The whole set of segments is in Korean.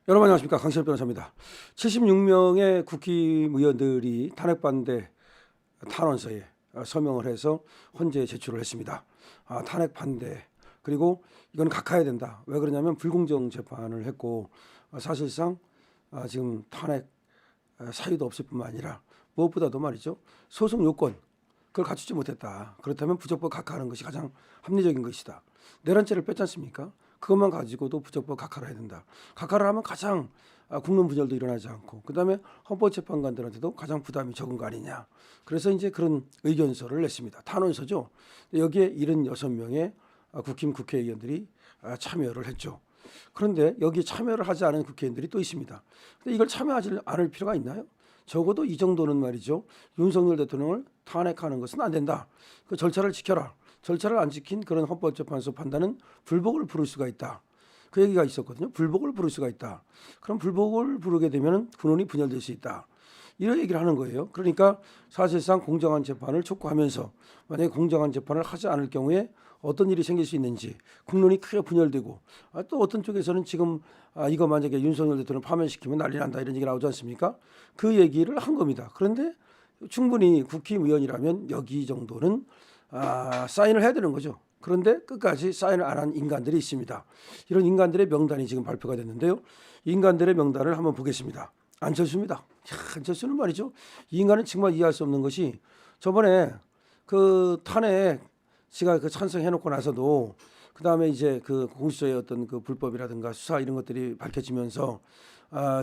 여러분 안녕하십니까, 강신일 변호사입니다. 76명의 국회의원들이 탄핵 반대 탄원서에 서명을 해서 헌재에 제출을 했습니다. 탄핵 반대, 그리고 이건 각하해야 된다. 왜 그러냐면 불공정 재판을 했고, 사실상 지금 탄핵 사유도 없을 뿐만 아니라 무엇보다도 말이죠, 소송 요건 그걸 갖추지 못했다. 그렇다면 부적법 각하하는 것이 가장 합리적인 것이다. 내란죄를 뺐지 않습니까? 그것만 가지고도 부적법 각하를 해야 된다. 각하를 하면 가장 국론 분열도 일어나지 않고, 그다음에 헌법재판관들한테도 가장 부담이 적은 거 아니냐. 그래서 이제 그런 의견서를 냈습니다. 탄원서죠. 여기에 76명의 국회의원들이 참여를 했죠. 그런데 여기 참여를 하지 않은 국회의원들이 또 있습니다. 근데 이걸 참여하지 않을 필요가 있나요? 적어도 이 정도는 말이죠, 윤석열 대통령을 탄핵하는 것은 안 된다. 그 절차를 지켜라. 절차를 안 지킨 그런 헌법재판소 판단은 불복을 부를 수가 있다. 그 얘기가 있었거든요. 불복을 부를 수가 있다. 그럼 불복을 부르게 되면 군원이 분열될 수 있다. 이런 얘기를 하는 거예요. 그러니까 사실상 공정한 재판을 촉구하면서 만약에 공정한 재판을 하지 않을 경우에 어떤 일이 생길 수 있는지, 국론이 크게 분열되고, 또 어떤 쪽에서는 지금 이거 만약에 윤석열 대통령을 파면시키면 난리 난다 이런 얘기 나오지 않습니까? 그 얘기를 한 겁니다. 그런데 충분히 국회의원이라면 여기 정도는 사인을 해야 되는 거죠. 그런데 끝까지 사인을 안 한 인간들이 있습니다. 이런 인간들의 명단이 지금 발표가 됐는데요. 인간들의 명단을 한번 보겠습니다. 안철수입니다. 안철수는 말이죠, 이 인간은 정말 이해할 수 없는 것이, 저번에 그 탄핵 지가 그 찬성해놓고 나서도 그 다음에 이제 그 공수처의 어떤 그 불법이라든가 수사 이런 것들이 밝혀지면서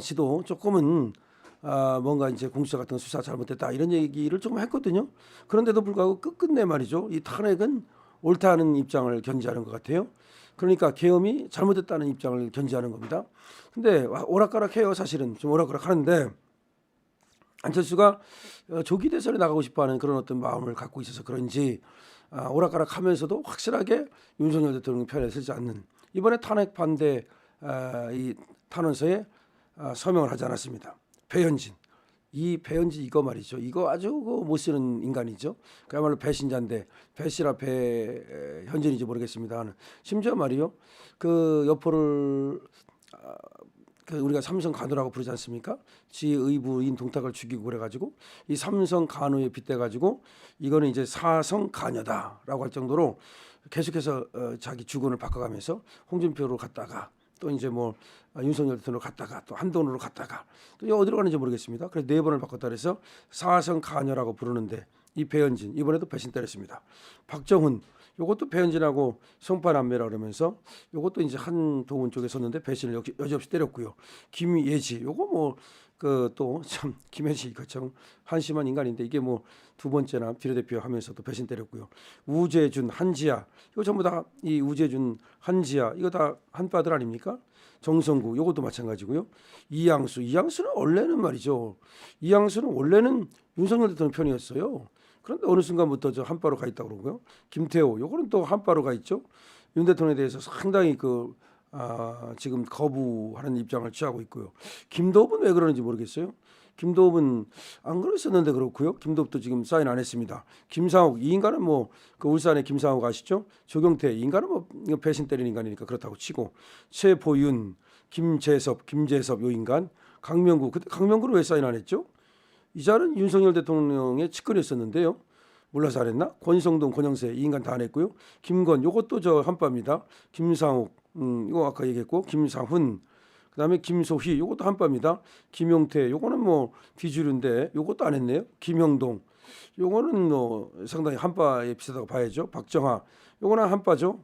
지도 조금은 뭔가 이제 공수처 같은 거 수사 잘못됐다 이런 얘기를 조금 했거든요. 그런데도 불구하고 끝끝내 말이죠, 이 탄핵은 옳다는 입장을 견지하는 것 같아요. 그러니까 계엄이 잘못됐다는 입장을 견지하는 겁니다. 근데 오락가락해요. 사실은 좀 오락가락하는데, 안철수가 조기 대선에 나가고 싶어하는 그런 어떤 마음을 갖고 있어서 그런지 오락가락하면서도 확실하게 윤석열 대통령 편에 서지 않는, 이번에 탄핵 반대 이 탄원서에 서명을 하지 않았습니다. 배현진, 이 배현진 이거 말이죠, 이거 아주 못 쓰는 인간이죠. 그야말로 배신자인데, 배씨라 배현진인지 모르겠습니다. 심지어 말이요, 그 여포를 그 우리가 삼성 간호라고 부르지 않습니까? 지 의부인 동탁을 죽이고 그래가지고 이 삼성 간호에 빗대가지고 이거는 이제 사성 간여다라고 할 정도로 계속해서 자기 주권을 바꿔가면서 홍준표로 갔다가 또 이제 뭐 윤석열 대통령으로 갔다가 또 한동훈으로 갔다가 또 어디로 가는지 모르겠습니다. 그래서 4번을 바꿨다 그래서 사성 간여라고 부르는데, 이 배현진 이번에도 배신 때렸습니다. 박정훈, 요것도 배현진하고 성파남매라 그러면서 요것도 이제 한동훈 쪽에 섰는데 배신을 여지없이 때렸고요. 김예지, 요거 뭐 그 또 참 김예지 이거 참 한심한 인간인데, 이게 뭐 두 번째나 비례대표 하면서도 배신 때렸고요. 우재준, 한지아, 이거 전부 다 이 우재준, 한지아 이거 다 한빠들 아닙니까? 정성구 요것도 마찬가지고요. 이양수는 원래는 말이죠, 이양수는 원래는 윤석열 대통령 편이었어요. 그런데 어느 순간부터 저 한바로 가 있다고 그러고요. 김태호, 요거는 또 한바로 가 있죠. 윤 대통령에 대해서 상당히 지금 거부하는 입장을 취하고 있고요. 김도읍은 왜 그러는지 모르겠어요. 김도읍은 안 그랬었는데 그렇고요. 김도읍도 지금 사인 안 했습니다. 김상욱, 이 인간은 뭐 그 울산의 김상욱 아시죠? 조경태, 이 인간은 뭐 배신 때리는 인간이니까 그렇다고 치고, 최보윤, 김재섭 요 인간, 강명구, 그때 강명구는 왜 사인 안 했죠? 이자는 윤석열 대통령의 측근이었었는데요. 몰라서 안 했나? 권성동, 권영세 이 인간 다 안 했고요. 김건, 요것도 저 한바입니다. 김상욱, 이거 아까 얘기했고, 김상훈, 그다음에 김소희, 요것도 한바입니다. 김용태, 요거는 뭐 비주류인데 요것도 안 했네요. 김형동, 요거는 뭐 상당히 한바에 비슷하다고 봐야죠. 박정하, 요거는 한바죠.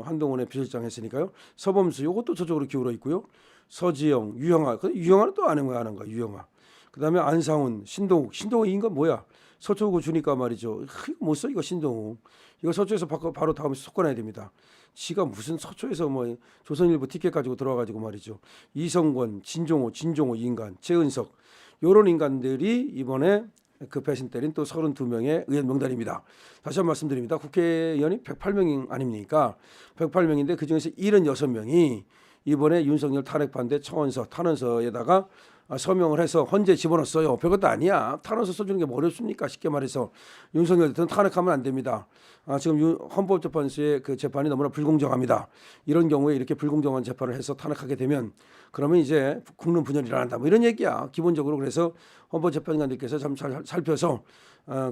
한동훈의 비서실장 했으니까요. 서범수, 요것도 저쪽으로 기울어 있고요. 서지영, 유영아는 또 안 한 거야, 유영아. 그다음에 안상훈, 신동욱 이 인간 뭐야? 서초구 주니까 말이죠. 이거 못 써, 이거 신동욱. 이거 서초에서 바로 다음에 속아내야 됩니다. 지가 무슨 서초에서 뭐 조선일보 티켓 가지고 들어와가지고 말이죠. 이성권, 진종호 이 인간, 최은석, 요런 인간들이 이번에 그 배신 때린 또 32명의 의원 명단입니다. 다시 한번 말씀드립니다. 국회의원이 108명 아닙니까? 108명인데 그중에서 76명이 이번에 윤석열 탄핵 반대 청원서 탄원서에다가 서명을 해서 헌재 집어넣었어요. 별것도 아니야. 탄원서 써주는 게 뭐 어렵습니까? 쉽게 말해서 윤석열 대통령 탄핵하면 안 됩니다. 지금 헌법재판소의 그 재판이 너무나 불공정합니다. 이런 경우에 이렇게 불공정한 재판을 해서 탄핵하게 되면 그러면 이제 국론 분열이 일어난다. 뭐 이런 얘기야. 기본적으로 그래서 헌법재판관들께서 참 잘 살펴서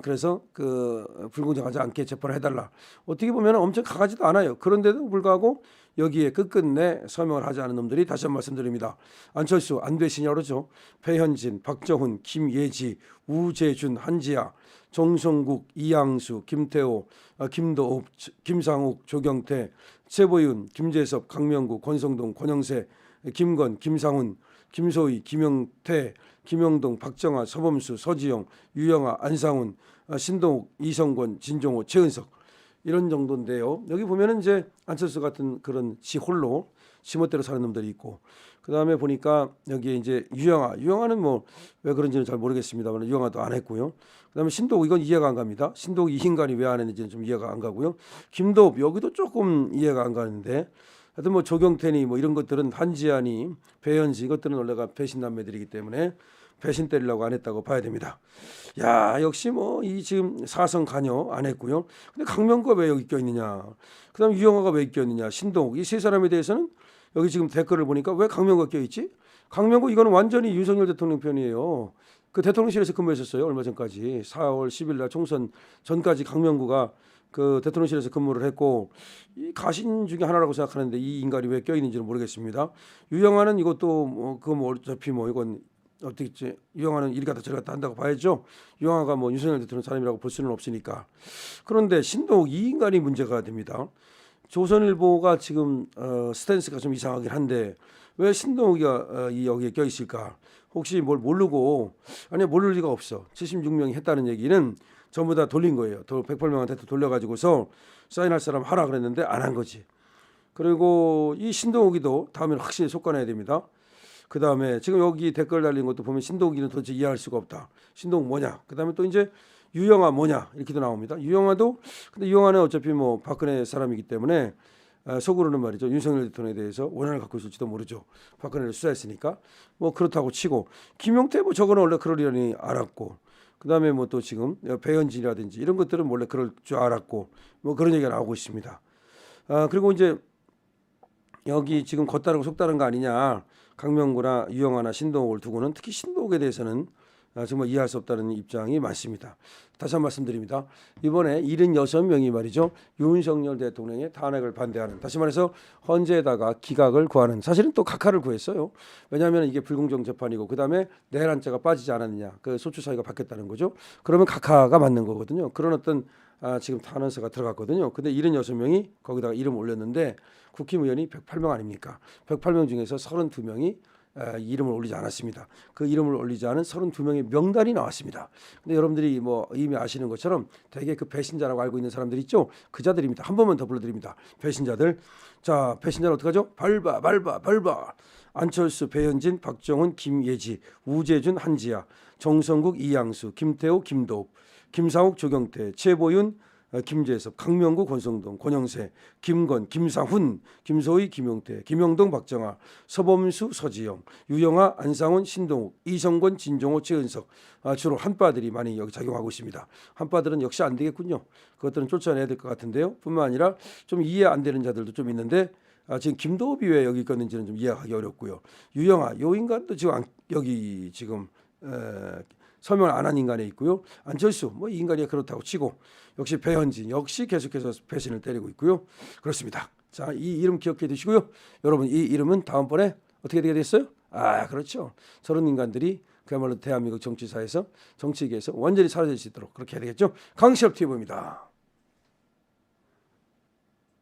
그래서 그 불공정하지 않게 재판을 해달라. 어떻게 보면 엄청 강하지도 않아요. 그런데도 불구하고 여기에 끝끝내 서명을 하지 않은 놈들이 다시 한번 말씀드립니다. 안철수, 안되시냐 그러죠. 배현진, 박정훈, 김예지, 우재준, 한지아, 정성국, 이양수, 김태호, 김도읍, 김상욱, 조경태, 최보윤, 김재섭, 강명구, 권성동, 권영세, 김건, 김상훈, 김소희, 김영태, 김영동, 박정아, 서범수, 서지영, 유영아, 안상훈, 신동욱, 이성권, 진종호, 최은석 이런 정도인데요. 여기 보면은 이제 안철수 같은 그런 지 홀로 지멋대로 사는 놈들이 있고, 그 다음에 보니까 여기에 이제 유영아는 뭐 왜 그런지는 잘 모르겠습니다만 유영아도 안 했고요. 그 다음에 신동욱 이건 이해가 안 갑니다. 신동욱 이 인간이 왜 안 했는지는 좀 이해가 안 가고요. 김도읍 여기도 조금 이해가 안 가는데, 하여튼 뭐 조경태니 뭐 이런 것들은 한지아니 배현지 이것들은 원래가 배신남매들이기 때문에 배신 때리려고 안 했다고 봐야 됩니다. 야 역시 뭐 이 지금 사성 간여 안 했고요. 근데 강명구가 왜 여기 껴있느냐, 그 다음에 유영아가 왜 껴있느냐, 신동욱 이 세 사람에 대해서는 여기 지금 댓글을 보니까 왜 강명구가 껴있지? 강명구 이거는 완전히 윤석열 대통령 편이에요. 그 대통령실에서 근무했었어요. 얼마 전까지 4월 10일 날 총선 전까지 강명구가 그 대통령실에서 근무를 했고, 이 가신 중에 하나라고 생각하는데 이 인간이 왜 껴있는지는 모르겠습니다. 유영아는 이것도 뭐 그거 뭐 어차피 뭐 이건 어떻게 유영아는 이리 갔다 저리 갔다 한다고 봐야죠. 유영아가 뭐 윤석열 대통령 사람이라고 볼 수는 없으니까. 그런데 신동욱 이 인간이 문제가 됩니다. 조선일보가 지금 스탠스가 좀 이상하긴 한데 왜 신동욱이가 여기에 껴 있을까? 혹시 뭘 모르고, 아니 모를 리가 없어. 76명이 했다는 얘기는 전부 다 돌린 거예요. 108명한테 돌려가지고서 사인할 사람 하라 그랬는데 안 한 거지. 그리고 이 신동욱이도 다음에는 확실히 속아내야 됩니다. 그 다음에 지금 여기 댓글 달린 것도 보면 신동욱이는 도대체 이해할 수가 없다. 신동욱 뭐냐? 그 다음에 또 이제 유영아 뭐냐? 이렇게도 나옵니다. 유영아도, 근데 유영아는 어차피 뭐 박근혜 사람이기 때문에 속으로는 말이죠. 윤석열 대통령에 대해서 원한을 갖고 있을지도 모르죠. 박근혜를 수사했으니까. 뭐 그렇다고 치고, 김용태 뭐 저거는 원래 그러려니 알았고, 그 다음에 뭐 또 지금 배현진이라든지 이런 것들은 원래 그럴 줄 알았고, 뭐 그런 얘기가 나오고 있습니다. 그리고 이제 여기 지금 겉다르고 속다른 거 아니냐, 강명구나 유영아나 신동욱을 두고는, 특히 신동욱에 대해서는 정말 이해할 수 없다는 입장이 많습니다. 다시 한 번 말씀드립니다. 이번에 76명이 말이죠, 윤석열 대통령의 탄핵을 반대하는, 다시 말해서 헌재에다가 기각을 구하는, 사실은 또 각하를 구했어요. 왜냐하면 이게 불공정 재판이고, 그 다음에 내란죄가 빠지지 않았느냐, 그 소추 사유가 바뀌었다는 거죠. 그러면 각하가 맞는 거거든요. 그런 어떤 지금 탄원서가 들어갔거든요. 근데 76명이 거기다가 이름 올렸는데 국힘의원이 108명 아닙니까? 108명 중에서 32명이 이름을 올리지 않았습니다. 그 이름을 올리지 않은 32명의 명단이 나왔습니다. 근데 여러분들이 뭐 이미 아시는 것처럼 대개 그 배신자라고 알고 있는 사람들 있죠? 그 자들입니다. 한 번만 더 불러드립니다. 배신자들. 자, 배신자는 어떡하죠? 밟아. 안철수, 배현진, 박정훈, 김예지, 우재준, 한지아, 정성국, 이양수, 김태호, 김도읍, 김상욱, 조경태, 최보윤, 김재섭, 강명구, 권성동, 권영세, 김건, 김상훈, 김소희, 김용태, 김영동, 박정아, 서범수, 서지영, 유영아, 안상훈, 신동욱, 이성권, 진종호, 최은석, 주로 한빠들이 많이 여기 작용하고 있습니다. 한빠들은 역시 안 되겠군요. 그것들은 쫓아내야 될 것 같은데요. 뿐만 아니라 좀 이해 안 되는 자들도 좀 있는데, 지금 김도읍이 왜 여기 있었는지는 좀 이해하기 어렵고요. 유영아, 요 인간도 지금 여기 지금 서명을 안 한 인간에 있고요. 안철수, 뭐 이 인간이 그렇다고 치고, 역시 배현진 역시 계속해서 배신을 때리고 있고요. 그렇습니다. 자, 이 이름 기억해 두시고요. 여러분, 이 이름은 다음번에 어떻게 되게 됐어요? 그렇죠. 저런 인간들이 그야말로 대한민국 정치사에서, 정치계에서 완전히 사라질 수 있도록 그렇게 해야 되겠죠. 강시엽 TV입니다.